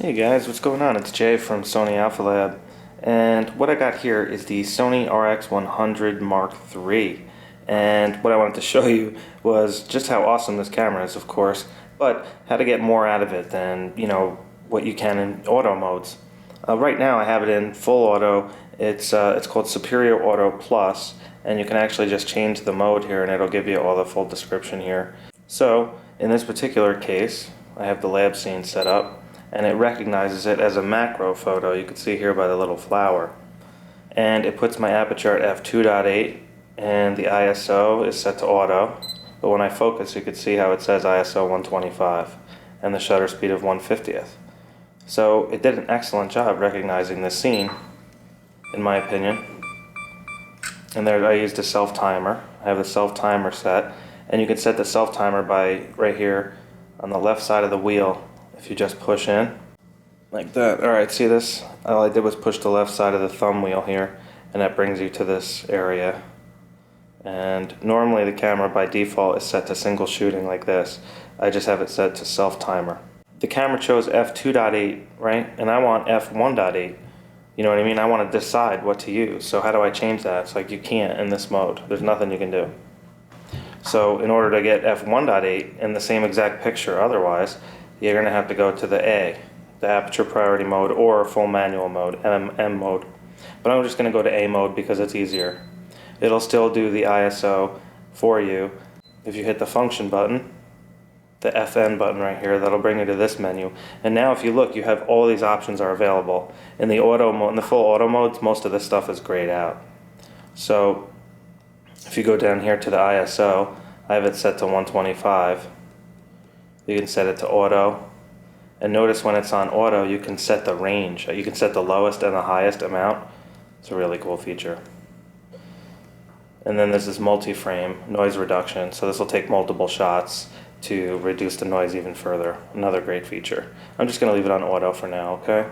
Hey guys, what's going on? It's Jay from Sony Alpha Lab, and what I got here is the Sony RX100 Mark III. And what I wanted to show you was just how awesome this camera is, of course, but how to get more out of it than, what you can in auto modes. Right now I have it in full auto. It's called Superior Auto Plus, and you can actually just change the mode here and it'll give you all the full description here. So, in this particular case, I have the lab scene set up, and it recognizes it as a macro photo. You can see here by the little flower. And it puts my aperture at f2.8 and the ISO is set to auto. But when I focus, you can see how it says ISO 125 and the shutter speed of 1/50th. So it did an excellent job recognizing this scene, in my opinion. And there I used a self-timer. I have the self-timer set, and you can set the self-timer by right here on the left side of the wheel. If you just push in, like that. Alright, see this? All I did was push the left side of the thumb wheel here, and that brings you to this area. And normally the camera by default is set to single shooting like this. I just have it set to self-timer. The camera chose f2.8, right? And I want f1.8. You know what I mean? I want to decide what to use. So how do I change that? It's like you can't in this mode. There's nothing you can do. So in order to get f1.8 in the same exact picture otherwise, you're going to have to go to the Aperture Priority Mode, or full manual mode, M mode. But I'm just going to go to A mode because it's easier. It'll still do the ISO for you. If you hit the function button, the FN button right here, that'll bring you to this menu. And now if you look, you have all these options are available. In the auto mode, in the full auto modes, most of this stuff is grayed out. So if you go down here to the ISO, I have it set to 125. You can set it to auto, and notice when it's on auto you can set the range. You can set the lowest and the highest amount. It's a really cool feature. And then this is multi-frame noise reduction, so this will take multiple shots to reduce the noise even further. Another great feature. I'm just going to leave it on auto for now, okay?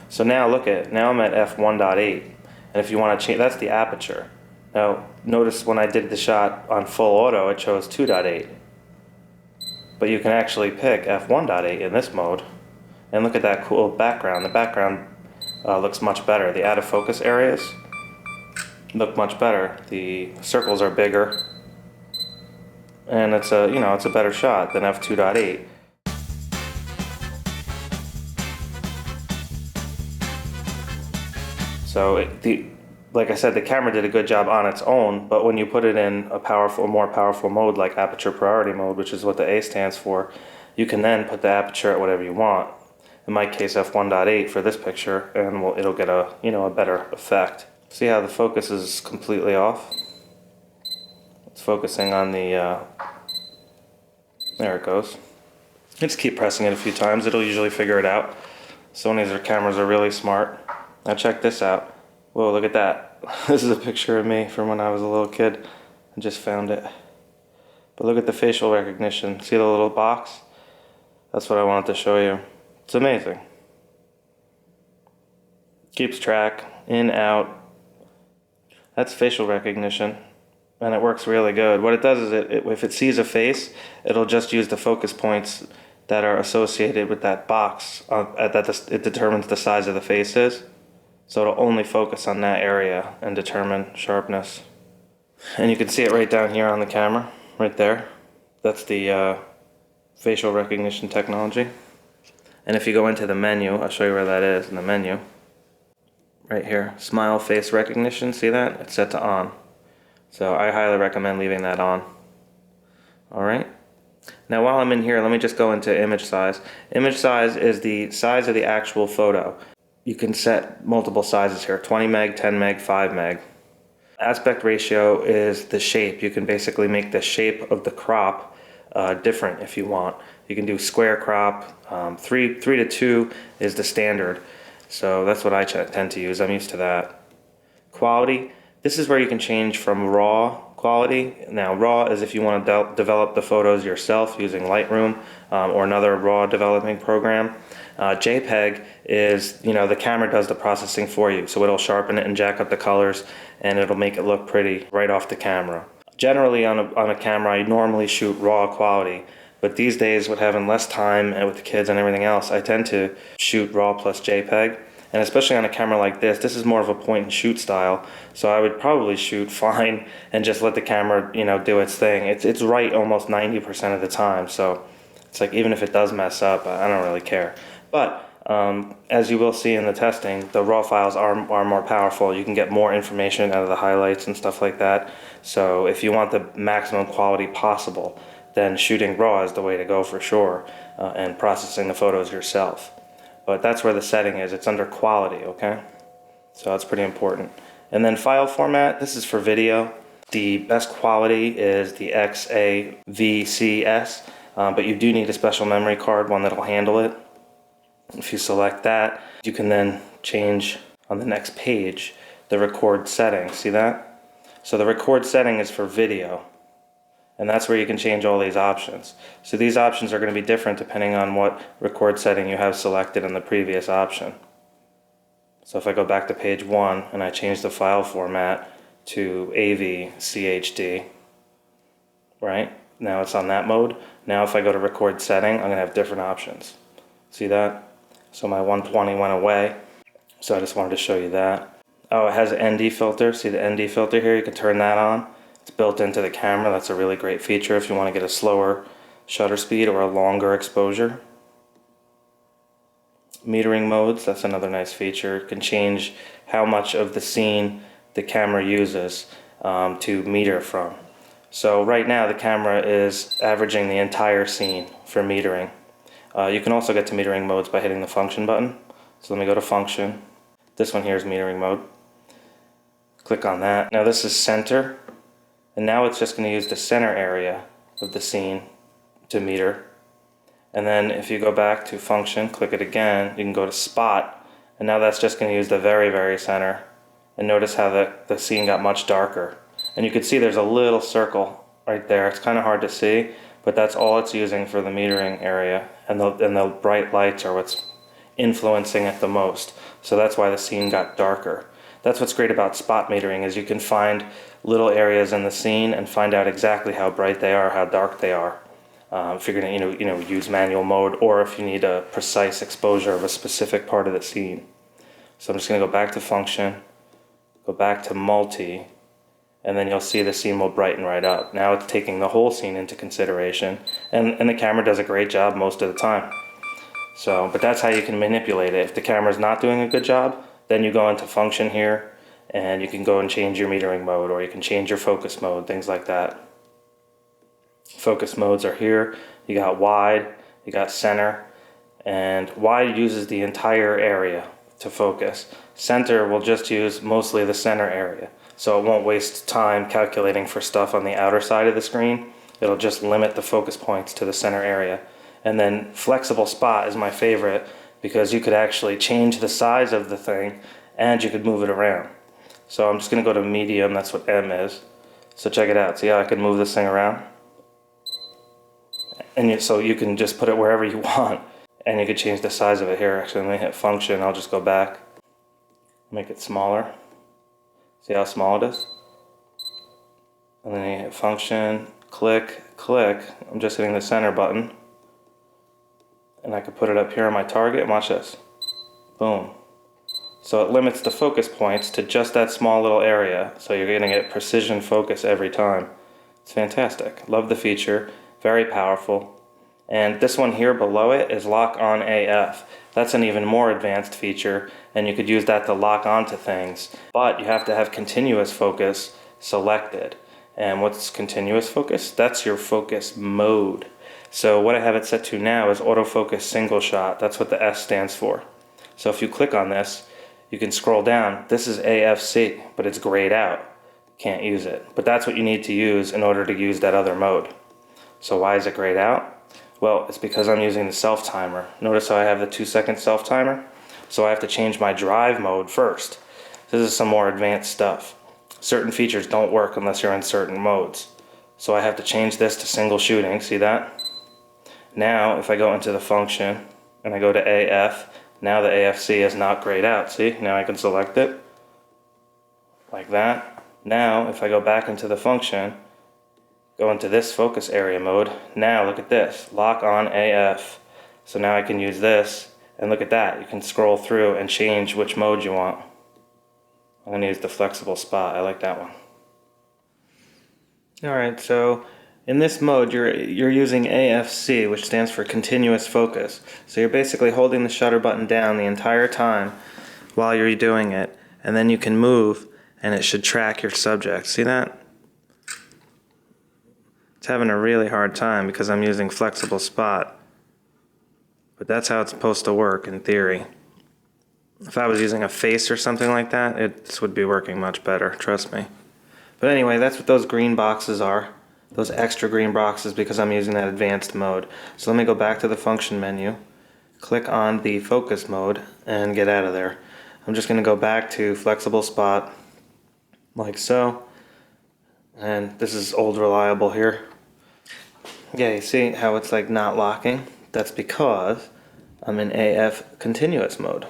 So now look at, now I'm at f1.8, and if you want to change, that's the aperture. Now notice when I did the shot on full auto it chose 2.8. But you can actually pick f1.8 in this mode, and look at that cool background. The background looks much better. The out of focus areas look much better. The circles are bigger, and it's a it's a better shot than f2.8. So like I said, the camera did a good job on its own, but when you put it in a more powerful mode like Aperture Priority Mode, which is what the A stands for, you can then put the aperture at whatever you want. In my case, f1.8 for this picture, and it'll get a a better effect. See how the focus is completely off? It's focusing on the there it goes. Just keep pressing it a few times, it'll usually figure it out. Sony's cameras are really smart. Now check this out. Whoa, look at that. This is a picture of me from when I was a little kid. I just found it. But look at the facial recognition. See the little box? That's what I wanted to show you. It's amazing. Keeps track, in, out. That's facial recognition. And it works really good. What it does is, if it sees a face, it'll just use the focus points that are associated with that box. It determines the size of the face is. So it'll only focus on that area and determine sharpness. And you can see it right down here on the camera, right there. That's the facial recognition technology. And if you go into the menu, I'll show you where that is in the menu. Right here, smile face recognition, see that? It's set to on. So I highly recommend leaving that on. Alright. Now while I'm in here, let me just go into image size. Image size is the size of the actual photo. You can set multiple sizes here, 20 meg, 10 meg, 5 meg. Aspect ratio is the shape. You can basically make the shape of the crop different if you want. You can do square crop. 3 to 2 is the standard. So that's what I tend to use. I'm used to that. Quality. This is where you can change from raw quality. Now raw is if you want to develop the photos yourself using Lightroom or another raw developing program. Jpeg is, the camera does the processing for you, so it'll sharpen it and jack up the colors, and it'll make it look pretty right off the camera. Generally on a camera I normally shoot raw quality, But these days, with having less time and with the kids and everything else, I tend to shoot RAW plus JPEG. And especially on a camera like this is more of a point and shoot style. So I would probably shoot fine and just let the camera, do its thing. It's right almost 90% of the time. So it's like, even if it does mess up, I don't really care. But as you will see in the testing, the RAW files are more powerful. You can get more information out of the highlights and stuff like that. So if you want the maximum quality possible, then shooting RAW is the way to go for sure, and processing the photos yourself. But that's where the setting is. It's under quality, okay? So that's pretty important. And then file format, this is for video. The best quality is the XAVCS, but you do need a special memory card, one that'll handle it. If you select that, you can then change on the next page the record setting. See that? So the record setting is for video, and that's where you can change all these options. So these options are going to be different depending on what record setting you have selected in the previous option. So if I go back to page 1 and I change the file format to AVCHD, right? Now it's on that mode. Now if I go to record setting, I'm going to have different options. See that? So my 120 went away. So I just wanted to show you that. Oh, it has an ND filter. See the ND filter here? You can turn that on. It's built into the camera. That's a really great feature if you want to get a slower shutter speed or a longer exposure. Metering modes, that's another nice feature. It can change how much of the scene the camera uses to meter from. So right now the camera is averaging the entire scene for metering. You can also get to metering modes by hitting the function button. So let me go to function. This one here is metering mode. Click on that. Now this is center. And now it's just going to use the center area of the scene to meter. And then if you go back to function, click it again, you can go to spot. And now that's just going to use the very, very center. And notice how the scene got much darker. And you can see there's a little circle right there. It's kind of hard to see, but that's all it's using for the metering area. And the bright lights are what's influencing it the most. So that's why the scene got darker. That's what's great about spot metering, is you can find little areas in the scene and find out exactly how bright they are, how dark they are. If you're going to use manual mode, or if you need a precise exposure of a specific part of the scene. So I'm just going to go back to function, go back to multi, and then you'll see the scene will brighten right up. Now it's taking the whole scene into consideration, and the camera does a great job most of the time. So, but that's how you can manipulate it. If the camera's not doing a good job, then you go into function here, and you can go and change your metering mode, or you can change your focus mode, things like that. Focus modes are here. You got wide, you got center, and wide uses the entire area to focus. Center will just use mostly the center area, so it won't waste time calculating for stuff on the outer side of the screen. It'll just limit the focus points to the center area. And then flexible spot is my favorite, because you could actually change the size of the thing and you could move it around. So I'm just going to go to medium, that's what M is. So check it out, see how I can move this thing around? And so you can just put it wherever you want, and you could change the size of it here. Actually, let me hit function, I'll just go back, make it smaller. See how small it is? And then you hit function, click, click. I'm just hitting the center button. And I could put it up here on my target, and watch this. Boom. So it limits the focus points to just that small little area, so you're going to get precision focus every time. It's fantastic. Love the feature. Very powerful. And this one here below it is lock on AF. That's an even more advanced feature, and you could use that to lock onto things. But you have to have continuous focus selected. And what's continuous focus? That's your focus mode. So what I have it set to now is autofocus single shot. That's what the S stands for. So if you click on this, you can scroll down. This is AFC, but it's grayed out. Can't use it. But that's what you need to use in order to use that other mode. So why is it grayed out? Well, it's because I'm using the self timer. Notice how I have the 2-second self timer? So I have to change my drive mode first. This is some more advanced stuff. Certain features don't work unless you're in certain modes. So I have to change this to single shooting, see that? Now, if I go into the function and I go to AF, now the AFC is not grayed out, see? Now I can select it, like that. Now, if I go back into the function go into this focus area mode. Now look at this, lock on AF. So now I can use this, and look at that, you can scroll through and change which mode you want. I'm going to use the flexible spot, I like that one. Alright, so in this mode you're using AFC, which stands for continuous focus. So you're basically holding the shutter button down the entire time while you're doing it, and then you can move and it should track your subject. See that? It's having a really hard time because I'm using flexible spot. But that's how it's supposed to work in theory. If I was using a face or something like that, this would be working much better, trust me. But anyway, that's what those green boxes are. Those extra green boxes, because I'm using that advanced mode. So let me go back to the function menu, click on the focus mode, and get out of there. I'm just going to go back to flexible spot, like so. And this is old reliable here. Yeah, you see how it's like not locking? That's because I'm in AF continuous mode.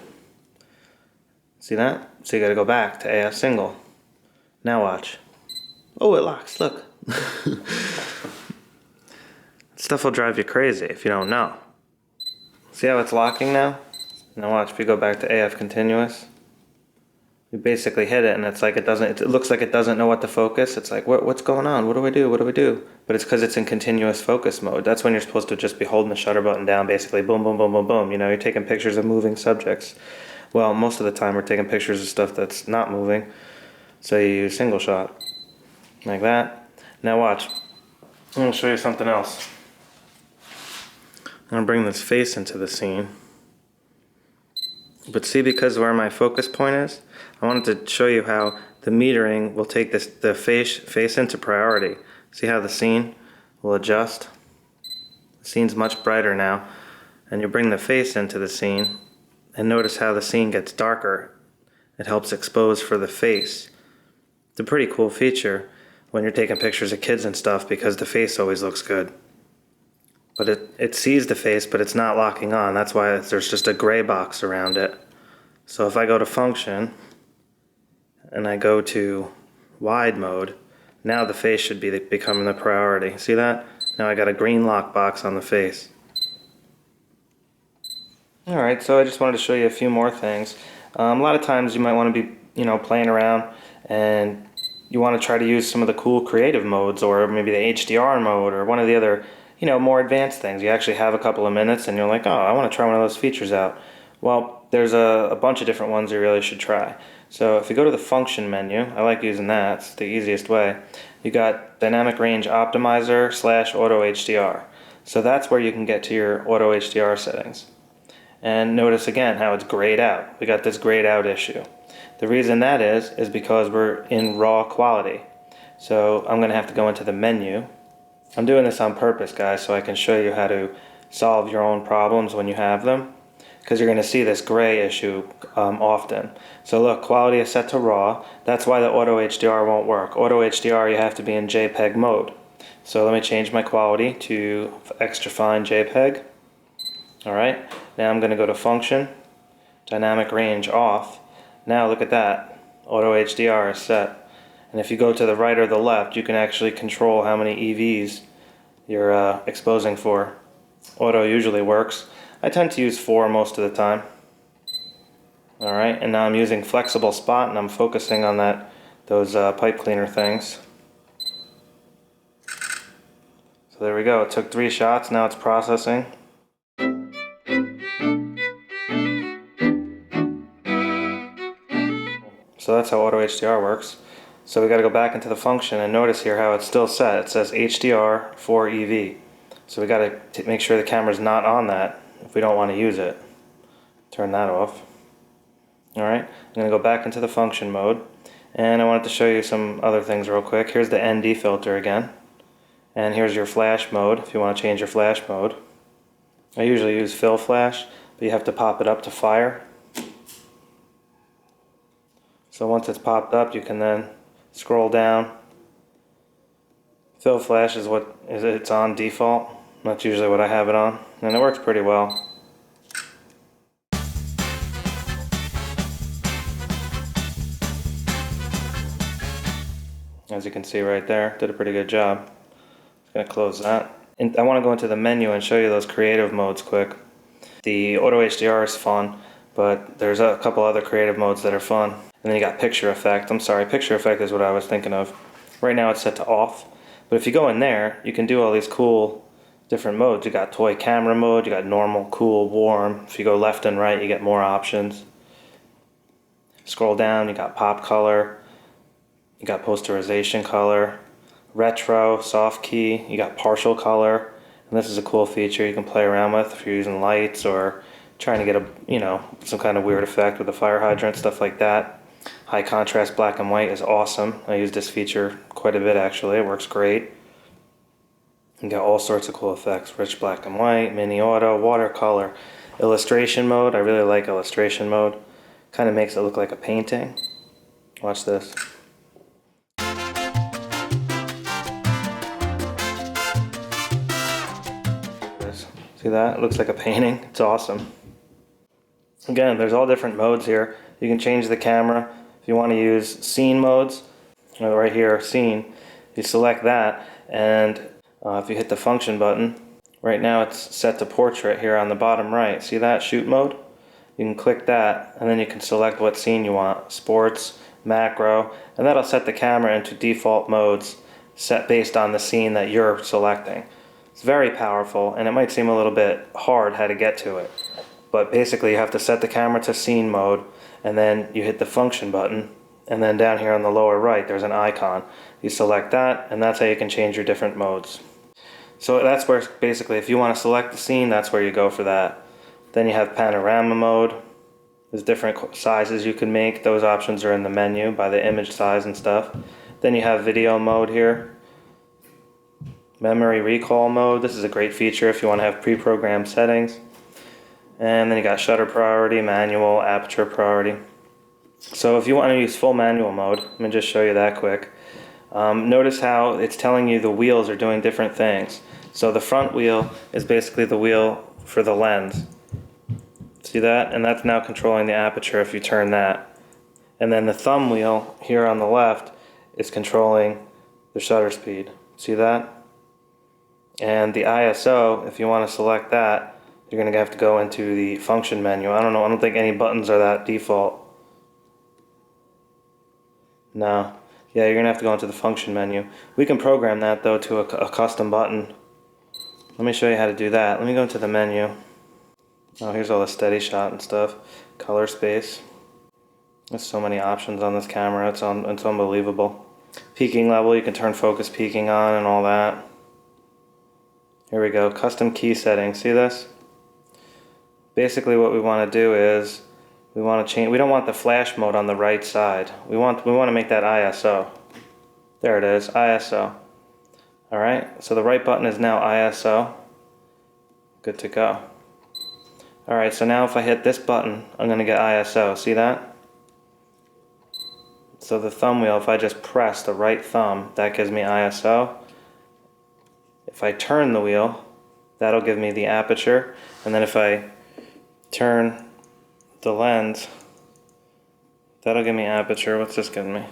See that? So you gotta go back to AF single. Now watch. Oh, it locks, look. Stuff will drive you crazy if you don't know. See how it's locking now? Now watch, if you go back to AF continuous, you basically hit it and it's like it looks like it doesn't know what to focus. It's like, what's going on? What do I do? What do we do? But it's because it's in continuous focus mode. That's when you're supposed to just be holding the shutter button down, basically boom, boom, boom, boom, boom. You know, you're taking pictures of moving subjects. Well, most of the time we're taking pictures of stuff that's not moving. So you use single shot, like that. Now watch, I'm gonna show you something else. I'm gonna bring this face into the scene. But see, because where my focus point is, I wanted to show you how the metering will take the face into priority. See how the scene will adjust? The scene's much brighter now. And you bring the face into the scene, and notice how the scene gets darker. It helps expose for the face. It's a pretty cool feature when you're taking pictures of kids and stuff, because the face always looks good. But it sees the face, but it's not locking on. That's why there's just a gray box around it. So if I go to function, and I go to wide mode, now the face should be becoming the priority. See that? Now I got a green lock box on the face. Alright, so I just wanted to show you a few more things. A lot of times you might want to be, playing around, and you want to try to use some of the cool creative modes, or maybe the HDR mode, or one of the other, more advanced things. You actually have a couple of minutes and you're like, oh, I want to try one of those features out. Well, there's a bunch of different ones you really should try. So if you go to the function menu, I like using that, it's the easiest way. You got dynamic range optimizer / auto HDR. So that's where you can get to your auto HDR settings. And notice again how it's grayed out. We got this grayed out issue. The reason that is because we're in raw quality. So I'm going to have to go into the menu. I'm doing this on purpose, guys, so I can show you how to solve your own problems when you have them. Because you're going to see this gray issue often. So look, quality is set to raw. That's why the auto HDR won't work. Auto HDR, you have to be in Jpeg mode. So let me change my quality to extra fine Jpeg. Alright, now I'm going to go to function, dynamic range off. Now look at that, auto HDR is set. And if you go to the right or the left, you can actually control how many EVs you're exposing for. Auto usually works. I tend to use 4 most of the time. Alright, and now I'm using flexible spot and I'm focusing on those pipe cleaner things. So there we go, it took 3 shots, now it's processing. So that's how auto HDR works. So we got to go back into the function and notice here how it's still set. It says HDR 4 EV. So we got to make sure the camera's not on that if we don't want to use it. Turn that off. Alright, I'm going to go back into the function mode, and I wanted to show you some other things real quick. Here's the ND filter again, and here's your flash mode if you want to change your flash mode. I usually use fill flash, but you have to pop it up to fire. So once it's popped up, you can then scroll down. Fill flash is it's on default. That's usually what I have it on, and it works pretty well. As you can see right there, did a pretty good job. gonna close that. And I want to go into the menu and show you those creative modes quick. The Auto HDR is fun, but there's a couple other creative modes that are fun. And then you got picture effect. I'm sorry, picture effect is what I was thinking of. Right now it's set to off. But if you go in there, you can do all these cool different modes. You got toy camera mode, you got normal, cool, warm. If you go left and right, you get more options. Scroll down, you got pop color, you got posterization color, retro, soft key, you got partial color. And this is a cool feature you can play around with if you're using lights or trying to get some kind of weird effect with a fire hydrant, stuff like that. High contrast black and white is awesome. I use this feature quite a bit actually. It works great. You got all sorts of cool effects. Rich black and white, mini auto, watercolor, illustration mode. I really like illustration mode. Kind of makes it look like a painting. Watch this. See that? It looks like a painting. It's awesome. Again, there's all different modes here. You can change the camera. If you want to use scene modes, right here, scene, you select that, and if you hit the function button, right now it's set to portrait here on the bottom right. See that? Shoot mode? You can click that, and then you can select what scene you want. Sports, macro, and that'll set the camera into default modes set based on the scene that you're selecting. It's very powerful, and it might seem a little bit hard how to get to it. But basically you have to set the camera to scene mode, and then you hit the function button, and then down here on the lower right there's an icon. You select that, and that's how you can change your different modes. So that's where basically if you want to select the scene, that's where you go for that. Then you have panorama mode. There's different sizes you can make. Those options are in the menu by the image size and stuff. Then you have video mode here. Memory recall mode. This is a great feature if you want to have pre-programmed settings. And then you got shutter priority, manual, aperture priority. So if you want to use full manual mode, let me just show you that quick. Notice how it's telling you the wheels are doing different things. So the front wheel is basically the wheel for the lens. See that? And that's now controlling the aperture if you turn that. And then the thumb wheel here on the left is controlling the shutter speed. See that? And the ISO, if you want to select that, you're going to have to go into the function menu. I don't think any buttons are that default. No. Yeah, you're going to have to go into the function menu. We can program that though to a custom button. Let me show you how to do that. Let me go into the menu. Oh, here's all the steady shot and stuff. Color space. There's so many options on this camera. It's unbelievable. Peaking level, you can turn focus peaking on and all that. Here we go. Custom key settings. See this? Basically what we want to do is we want to change. We don't want the flash mode on the right side. We want to make that ISO. There it is, ISO. All right. So the right button is now ISO. Good to go. All right. So now if I hit this button, I'm going to get ISO. See that? So the thumb wheel, if I just press the right thumb, that gives me ISO. If I turn the wheel, that'll give me the aperture. And then if I turn the lens, that'll give me aperture. What's this giving me?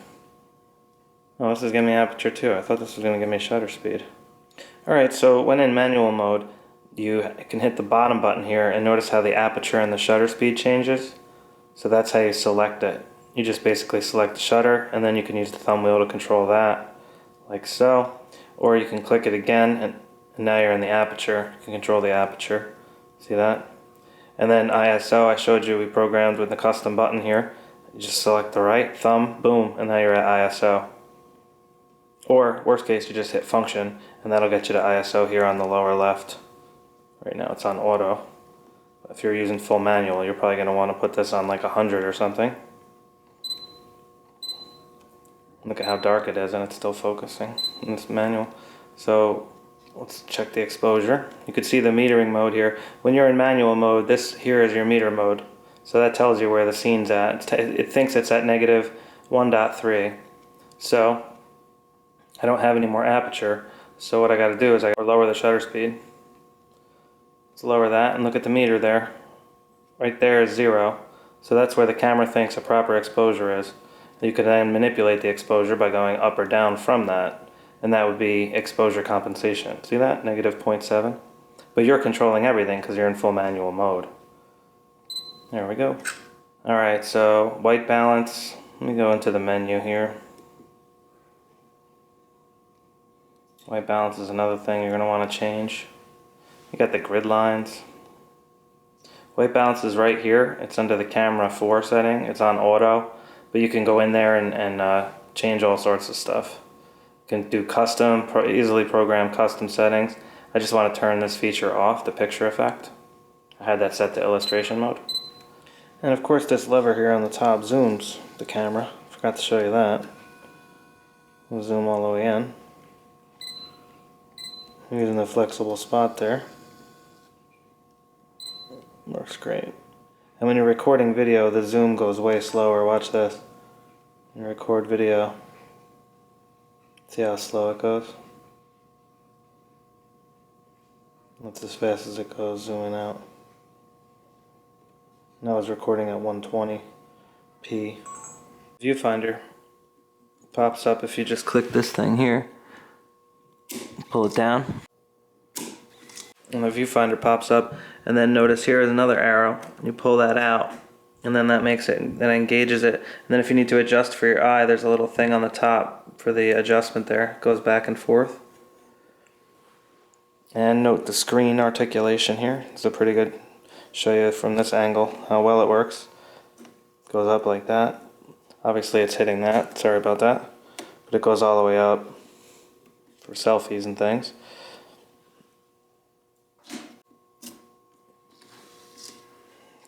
Oh, this is giving me aperture too. I thought this was going to give me shutter speed. Alright, so when in manual mode, you can hit the bottom button here and notice how the aperture and the shutter speed changes. So that's how you select it. You just basically select the shutter, and then you can use the thumb wheel to control that, like so. Or you can click it again, and now you're in the aperture. You can control the aperture. See that? And then ISO, I showed you, we programmed with the custom button here. You just select the right thumb, boom, and now you're at ISO. Or, worst case, you just hit function, and that'll get you to ISO here on the lower left. Right now it's on auto. If you're using full manual, you're probably going to want to put this on like 100 or something. Look at how dark it is, and it's still focusing in this manual. So let's check the exposure. You can see the metering mode here. When you're in manual mode, this here is your meter mode. So that tells you where the scene's at. It thinks it's at negative 1.3. So I don't have any more aperture. So what I got to do is I lower the shutter speed. Let's lower that and look at the meter there. Right there is 0. So that's where the camera thinks a proper exposure is. You can then manipulate the exposure by going up or down from that. and that would be exposure compensation. See that? Negative 0.7. But you're controlling everything because you're in full manual mode. There we go. Alright, so white balance. Let me go into the menu here. White balance is another thing you're going to want to change. You got the grid lines. White balance is right here. It's under the camera 4 setting. It's on auto, but you can go in there and change all sorts of stuff. You can do custom, easily program custom settings. I just want to turn this feature off, the picture effect. I had that set to illustration mode. And of course this lever here on the top zooms the camera. Forgot to show you that. We'll zoom all the way in. Using the flexible spot there. Works great. And when you're recording video, the zoom goes way slower. Watch this. You record video. See how slow it goes? That's as fast as it goes, zooming out. Now it's recording at 120p. Viewfinder pops up if you just click this thing here. Pull it down. And the viewfinder pops up, and then notice here is another arrow. You pull that out, and then that makes it, that engages it. And then if you need to adjust for your eye, there's a little thing on the top for the adjustment there. It goes back and forth. And note the screen articulation here. It's a pretty good, show you from this angle how well it works. Goes up like that. Obviously it's hitting that, sorry about that. But it goes all the way up for selfies and things.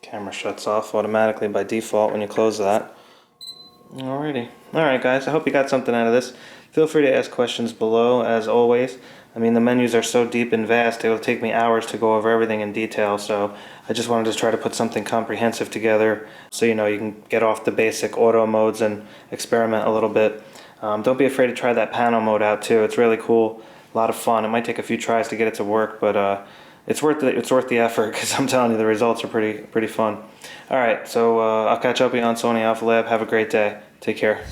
Camera shuts off automatically by default when you close that. Alrighty. Alright guys, I hope you got something out of this. Feel free to ask questions below as always. I mean, the menus are so deep and vast, it will take me hours to go over everything in detail, so I just wanted to try to put something comprehensive together so you know you can get off the basic auto modes and experiment a little bit. Don't be afraid to try that panel mode out too. It's really cool, a lot of fun. It might take a few tries to get it to work, but it's worth the effort because I'm telling you the results are pretty fun. Alright, so I'll catch up with you on Sony Alpha Lab. Have a great day. Take care.